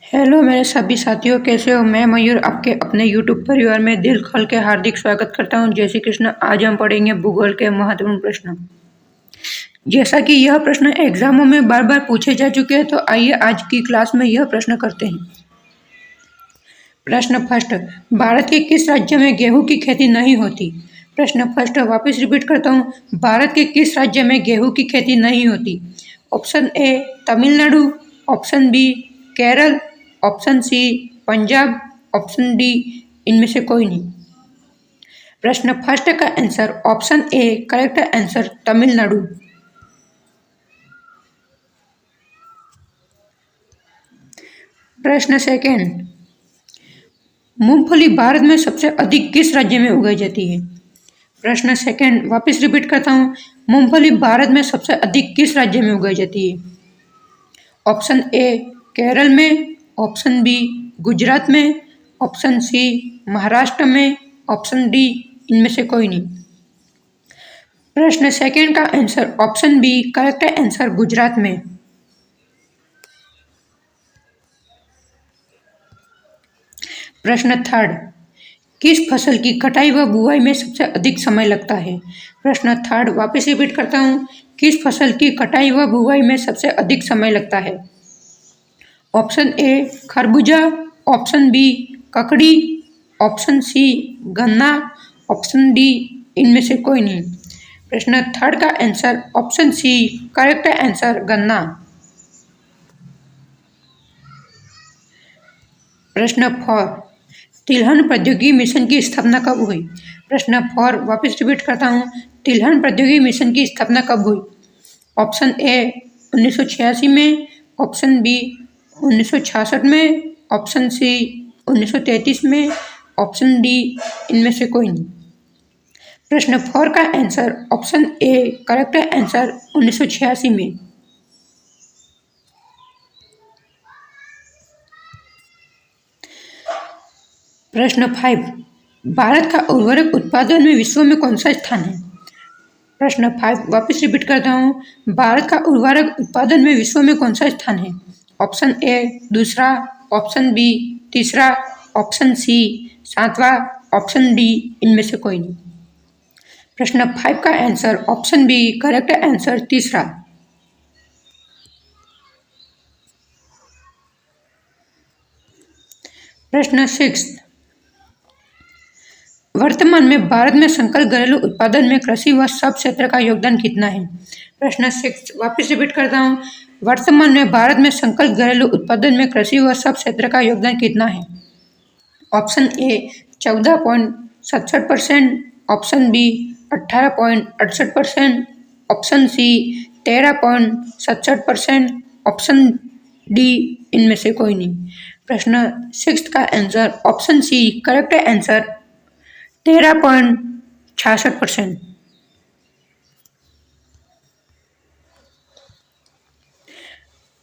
Hello मेरे सभी साथियों, कैसे हो। मैं मयूर आपके अपने यूट्यूब परिवार में दिल खोल के हार्दिक स्वागत करता हूं। जय श्री कृष्ण। आज हम पढ़ेंगे भूगोल के महत्वपूर्ण प्रश्न। जैसा कि यह प्रश्न एग्जामों में बार बार पूछे जा चुके हैं, तो आइए आज की क्लास में यह प्रश्न करते हैं। प्रश्न फर्स्ट, भारत के किस राज्य में गेहूं की खेती नहीं होती। प्रश्न फर्स्ट वापस रिपीट करता हूँ, भारत के किस राज्य में गेहूं की खेती नहीं होती। Option A Tamil Nadu, option B Kerala, option C Punjab, option D इनमें से कोई नहीं। प्रश्न फर्स्ट का answer option A correct answer Tamil Nadu. प्रश्न सेकेंड, मूंगफली भारत में सबसे अधिक किस राज्य में उगाई जाती है। प्रश्न सेकेंड वापस रिपीट करता हूँ, मूंगफली भारत में सबसे अधिक किस राज्य में उगाई जाती है। ऑप्शन ए केरल में, ऑप्शन बी गुजरात में, ऑप्शन सी महाराष्ट्र में, ऑप्शन डी इनमें से कोई नहीं। प्रश्न सेकेंड का answer option B correct answer Gujarat में। प्रश्न थर्ड, किस फसल की कटाई व बुआई में सबसे अधिक समय लगता है। प्रश्न थर्ड वापस रिपीट करता हूँ, किस फसल की कटाई व बुआई में सबसे अधिक समय लगता है। ऑप्शन ए खरबूजा, ऑप्शन बी ककड़ी, ऑप्शन सी गन्ना, ऑप्शन डी इनमें से कोई नहीं। प्रश्न थर्ड का answer option C correct answer गन्ना। प्रश्न फोर, तिलहन प्रौद्योगिकी मिशन की स्थापना कब हुई। प्रश्न फोर वापस रिपीट करता हूँ, तिलहन प्रौद्योगिकी मिशन की स्थापना कब हुई। ऑप्शन ए 1986 में, ऑप्शन बी 1966 में, ऑप्शन सी 1933 में, ऑप्शन डी इनमें से कोई नहीं। प्रश्न फोर का answer option A correct answer 1986 में। प्रश्न फाइव, भारत का उर्वरक उत्पादन में विश्व में कौन सा स्थान है। प्रश्न फाइव वापस रिपीट करता हूँ, भारत का उर्वरक उत्पादन में विश्व में कौन सा स्थान है। ऑप्शन ए दूसरा, ऑप्शन बी तीसरा, ऑप्शन सी सातवां, ऑप्शन डी इनमें से कोई नहीं। प्रश्न फाइव का answer option B correct answer तीसरा। प्रश्न सिक्स, वर्तमान में भारत में सकल घरेलू उत्पादन में कृषि व सब क्षेत्र का योगदान कितना है। प्रश्न सिक्स वापस रिपीट करता हूँ, वर्तमान में भारत में सकल घरेलू उत्पादन में कृषि व सब क्षेत्र का योगदान कितना है। Option A 14.67%, option B 18.68%, option C 13.67%, option D इनमें से कोई नहीं। प्रश्न सिक्स का answer option C correct answer 13.66%।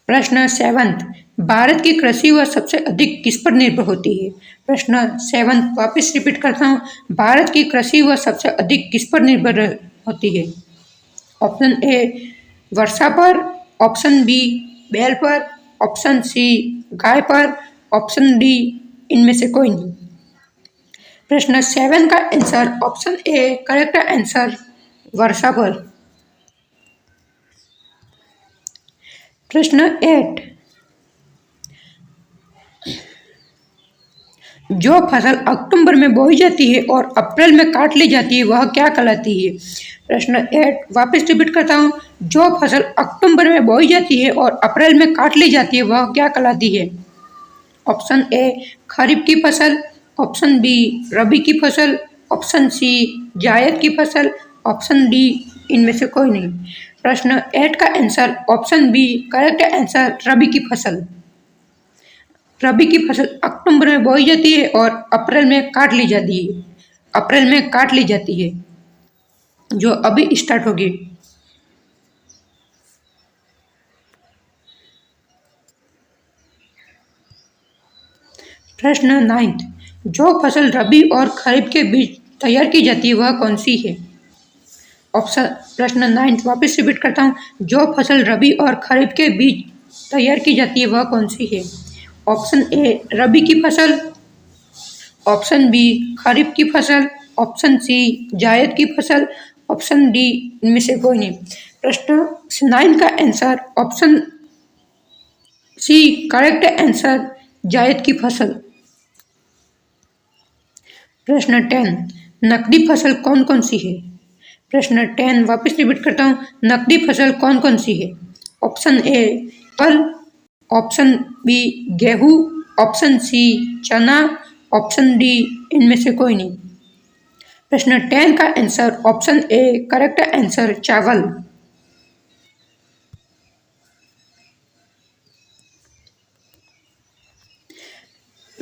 प्रश्न सेवंथ, भारत की कृषि व सबसे अधिक किस पर निर्भर होती है। प्रश्न सेवंथ वापस रिपीट करता हूँ, भारत की कृषि व सबसे अधिक किस पर निर्भर होती है। ऑप्शन ए वर्षा पर, ऑप्शन बी बैल पर, ऑप्शन सी गाय पर, ऑप्शन डी इनमें से कोई नहीं। प्रश्न सेवन का answer option A correct answer वर्षा पर। प्रश्न 8, जो फसल अक्टूबर में बोई जाती है और अप्रैल में काट ली जाती है वह क्या कहलाती है। प्रश्न 8 वापस रिपीट करता हूँ, जो फसल अक्टूबर में बोई जाती है और अप्रैल में काट ली जाती है वह क्या कहलाती है। ऑप्शन ए खरीफ की फसल, ऑप्शन बी रबी की फसल, ऑप्शन सी जायद की फसल, ऑप्शन डी इनमें से कोई नहीं। प्रश्न 8 का answer option B correct answer rabi की फसल। रबी की फसल अक्टूबर में बोई जाती है और अप्रैल में काट ली जाती है, अप्रैल में काट ली जाती है जो अभी स्टार्ट होगी। प्रश्न 9, जो फसल रबी और खरीफ के बीच तैयार की जाती है वह कौन सी है। ऑप्शन प्रश्न 9 वापस रिपीट करता हूँ, जो फसल रबी और खरीफ के बीच तैयार की जाती है वह कौन सी है। ऑप्शन ए रबी की फसल, ऑप्शन बी खरीफ की फसल, ऑप्शन सी जायद की फसल, ऑप्शन डी इनमें से कोई नहीं। प्रश्न 9 का answer option C correct answer जायद की फसल। प्रश्न 10 नकदी फसल कौन कौन सी है? प्रश्न 10 वापस रिपीट करता हूँ, नकदी फसल कौन कौन सी है? ऑप्शन ए फल, ऑप्शन बी गेहूँ, ऑप्शन सी चना, ऑप्शन डी इनमें से कोई नहीं। प्रश्न 10 का answer option A correct answer चावल।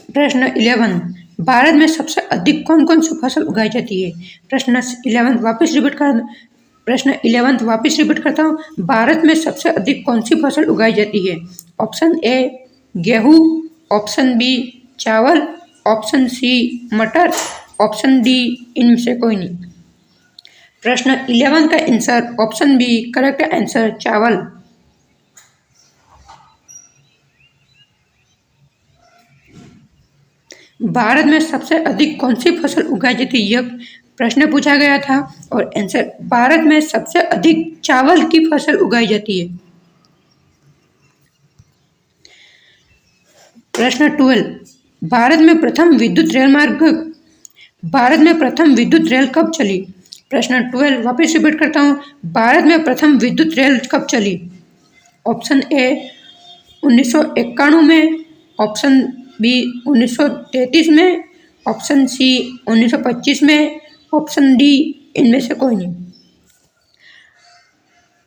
प्रश्न 11 भारत में सबसे अधिक कौन कौन सी फसल उगाई जाती है? प्रश्न 11 वापस रिपीट करता हूँ, भारत में सबसे अधिक कौन सी फसल उगाई जाती है? ऑप्शन ए गेहूँ, ऑप्शन बी चावल, ऑप्शन सी मटर, ऑप्शन डी इनमें से कोई नहीं। प्रश्न 11 का answer option B correct answer चावल। भारत में सबसे अधिक कौन सी फसल उगाई जाती है, यह प्रश्न पूछा गया था और आंसर भारत में सबसे अधिक चावल की फसल उगाई जाती है। प्रश्न 12 भारत में प्रथम विद्युत रेल कब चली? प्रश्न 12 वापस रिपीट करता हूँ, भारत में प्रथम विद्युत रेल कब चली? ऑप्शन ए 1991 में, ऑप्शन बी 1933 में, ऑप्शन सी 1925 में, ऑप्शन डी इनमें से कोई नहीं।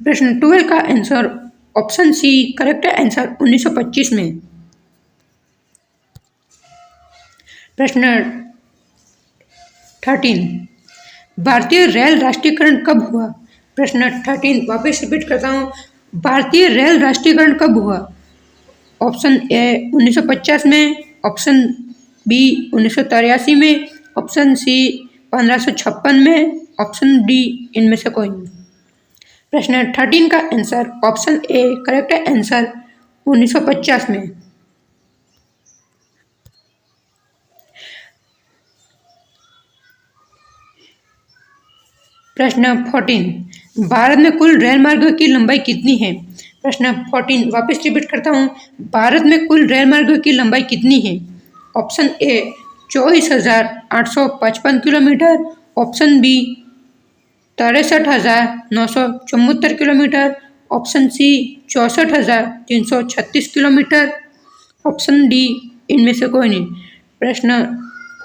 प्रश्न 12 का answer option C correct answer 1925 में। प्रश्न 13 भारतीय रेल राष्ट्रीयकरण कब हुआ? प्रश्न 13 वापस रिपीट करता हूँ, भारतीय रेल राष्ट्रीयकरण कब हुआ? ऑप्शन ए 1950 में, ऑप्शन बी 1983 में, ऑप्शन सी 1556 में, ऑप्शन डी इनमें से कोई नहीं। प्रश्न 13 का answer option A correct answer 1950 में। प्रश्न 14 भारत में कुल रेल मार्गों की लंबाई कितनी है? प्रश्न 14 वापस रिपीट करता हूँ, भारत में कुल रेल मार्गों की लंबाई कितनी है? Option A 24,855 kilometre, option B 63,974 kilometre, option C 64,336 kilometre, option D इनमें से कोई नहीं। प्रश्न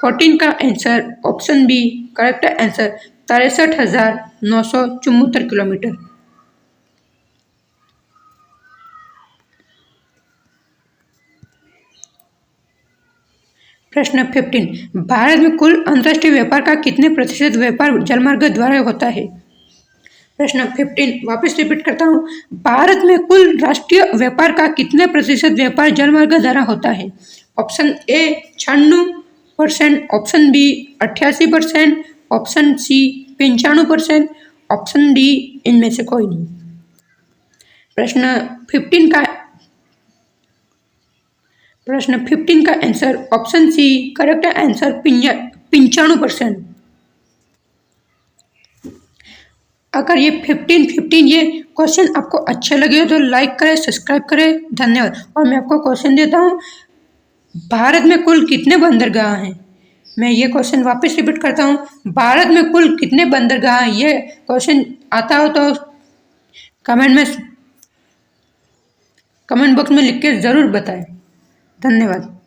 14 का answer option B correct answer 63,974 kilometre. प्रश्न 15 भारत में कुल अंतर्राष्ट्रीय व्यापार का कितने प्रतिशत व्यापार जलमार्ग द्वारा होता है? प्रश्न 15 वापस रिपीट करता हूँ, भारत में कुल राष्ट्रीय व्यापार का कितने प्रतिशत व्यापार जलमार्ग द्वारा होता है? Option A 96%, option B 88%, option C 95%, option D इनमें से कोई नहीं। प्रश्न 15 का answer option C correct answer 95%। अगर ये 15 ये क्वेश्चन आपको अच्छे लगे तो लाइक करें, सब्सक्राइब करें। धन्यवाद। और मैं आपको क्वेश्चन देता हूँ, भारत में कुल कितने बंदरगाह हैं? मैं ये क्वेश्चन वापस रिपीट करता हूँ, भारत में कुल कितने बंदरगाह हैं? ये क्वेश्चन आता हो तो कमेंट बॉक्स में लिख के ज़रूर बताएं। धन्यवाद।